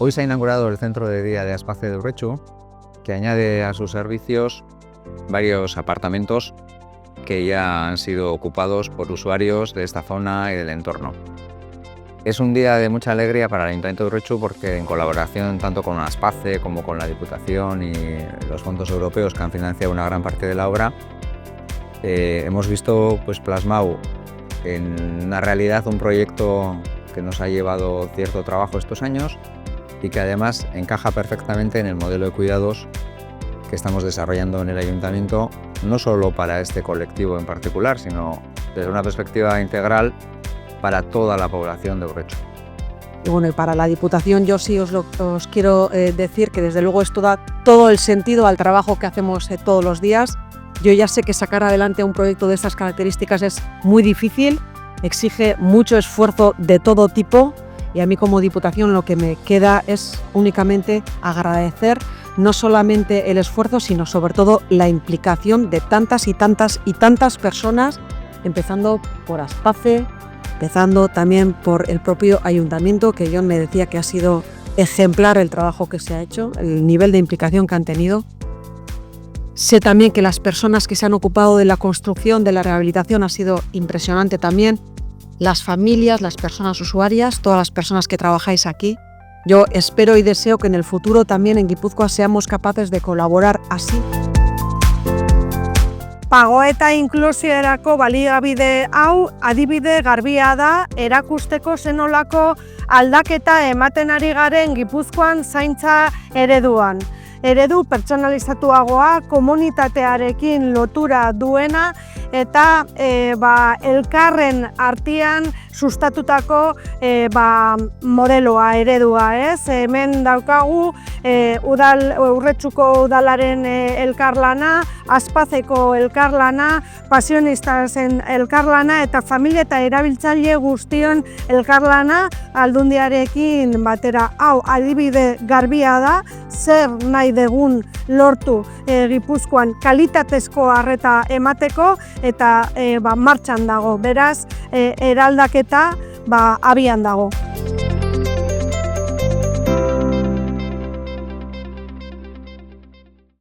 Hoy se ha inaugurado el centro de día de Aspace de Urretxu, que añade a sus servicios varios apartamentos que ya han sido ocupados por usuarios de esta zona y del entorno. Es un día de mucha alegría para el Ayuntamiento de Urretxu porque, en colaboración tanto con Aspace como con la Diputación y los fondos europeos que han financiado una gran parte de la obra, hemos visto plasmado en una realidad un proyecto que nos ha llevado cierto trabajo estos años y que además encaja perfectamente en el modelo de cuidados que estamos desarrollando en el Ayuntamiento, no solo para este colectivo en particular, sino desde una perspectiva integral para toda la población de Urretxu. Y bueno, y para la Diputación yo sí os quiero decir que desde luego esto da todo el sentido al trabajo que hacemos todos los días. Yo ya sé que sacar adelante un proyecto de estas características es muy difícil, exige mucho esfuerzo de todo tipo y a mí como Diputación lo que me queda es únicamente agradecer no solamente el esfuerzo, sino sobre todo la implicación de tantas y tantas personas, empezando por Aspace, empezando también por el propio Ayuntamiento, que Jon me decía que ha sido ejemplar el trabajo que se ha hecho, el nivel de implicación que han tenido. Sé también que las personas que se han ocupado de la construcción, de la rehabilitación, ha sido impresionante también. Las familias, las personas usuarias, todas las personas que trabajáis aquí. Yo espero y deseo que en el futuro también en Gipuzkoa seamos capaces de colaborar así. Pago eta inklusiorako baliabide hau adibide garbia da erakusteko zenolako aldaketa ematen ari garen Gipuzkoan zaintza ereduan. Eredu pertsonalizatuagoa, komunitatearekin lotura duena eta elkarren artean sustatutako modeloa, eredua, ez? Hemen daukagu Urretxuko udalaren elkarlana, Aspaceko elkarlana, pasionistas elkarlana eta familia eta erabiltzaile guztion elkarlana Aldundiarekin batera. Hau adibide garbia da, zer nahi dugun lortu Gipuzkoan kalitatezko arreta emateko eta martxan dago. Beraz, eraldaketa abian dago.